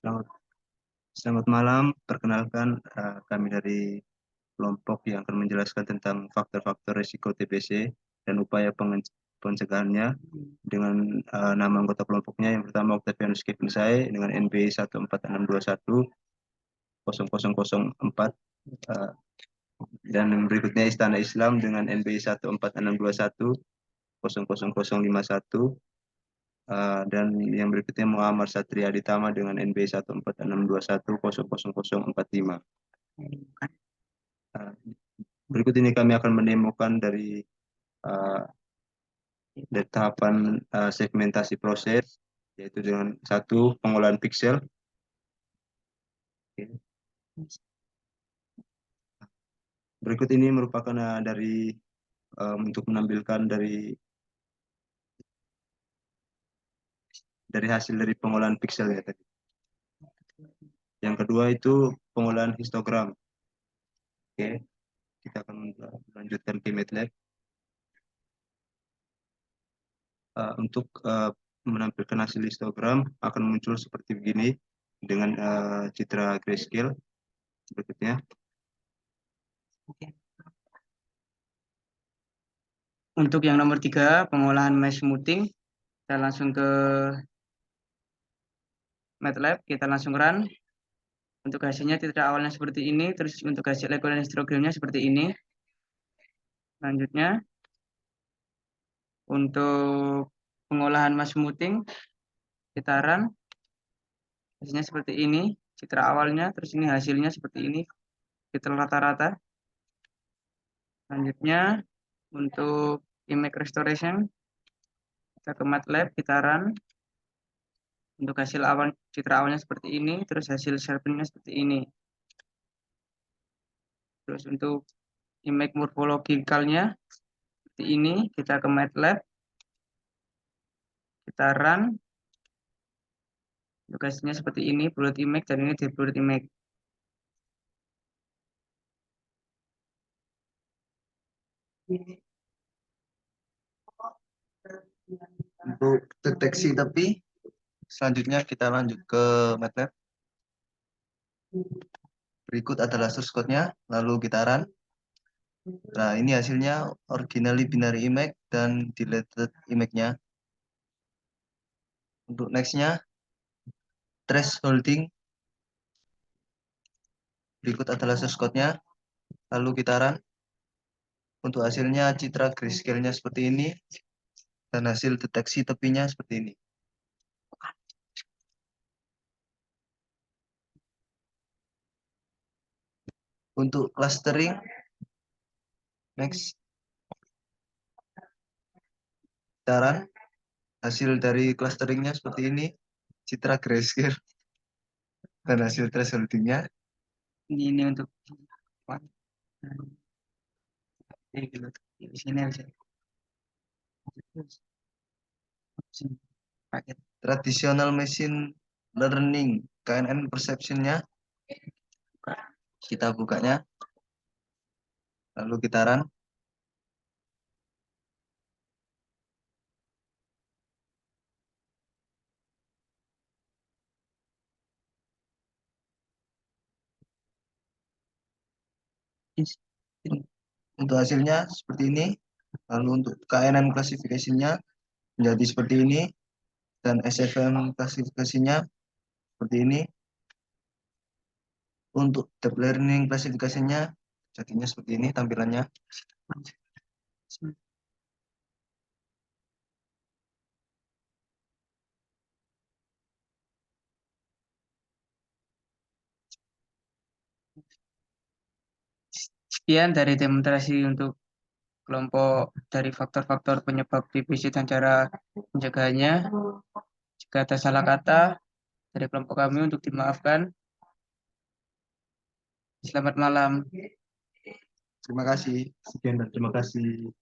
Selamat, selamat malam. Perkenalkan, kami dari kelompok yang akan menjelaskan tentang faktor-faktor risiko TBC dan upaya pencegahannya dengan nama anggota kelompoknya. Yang pertama Octavianus Kevin Sai dengan NBI 146210004, dan yang berikutnya Istana Islam dengan NBI 146210051, dan yang berikutnya Muhammad Satria Aditama dengan NBI 14621000045. Uh, Berikut ini kami akan menemukan uh, dari tahapan segmentasi proses, yaitu dengan satu pengolahan piksel. Oke. Berikut ini merupakan untuk menampilkan dari hasil dari pengolahan piksel ya tadi. Yang kedua itu pengolahan histogram. Oke, kita akan melanjutkan ke MATLAB. Untuk menampilkan hasil histogram akan muncul seperti begini dengan citra grayscale berikutnya. Untuk yang nomor 3, pengolahan mesh smoothing, kita langsung ke MATLAB, kita langsung run. Untuk hasilnya citra awalnya seperti ini, terus untuk hasil ekuivalen histogramnya seperti ini. Selanjutnya, untuk pengolahan mesh smoothing, kita run. Hasilnya seperti ini, citra awalnya, terus ini hasilnya seperti ini, citra rata-rata. Selanjutnya, untuk image restoration, kita ke MATLAB, kita run. Untuk hasil awal, citra awalnya seperti ini, terus hasil sharpeningnya seperti ini. Terus untuk image morphological-nya seperti ini, kita ke MATLAB, kita run. Untuk hasilnya seperti ini, bullet image, dan ini di bullet image. Untuk deteksi tepi, selanjutnya kita lanjut ke MATLAB. Berikut adalah source code-nya, lalu kita run. Nah, ini hasilnya originally binary image dan deleted image-nya. Untuk next-nya, thresholding. Berikut adalah source code-nya, lalu kita run. Untuk hasilnya citra grayscale-nya seperti ini, dan hasil deteksi tepinya seperti ini. Untuk clustering, next, kita run. Hasil dari clusteringnya seperti ini, citra grayscale dan hasil thresholdingnya. Ini untuk di sini bisa. Traditional machine learning KNN perception-nya, kita bukanya, lalu kita run. Untuk hasilnya seperti ini, lalu untuk KNN klasifikasinya menjadi seperti ini, dan SFM klasifikasinya seperti ini. Untuk deep learning klasifikasinya jadinya seperti ini tampilannya. Sekian dari demonstrasi untuk kelompok dari faktor-faktor penyebab TBC dan cara pencegahannya. Jika ada salah kata dari kelompok kami untuk dimaafkan. Selamat malam. Terima kasih. Sekian dan terima kasih.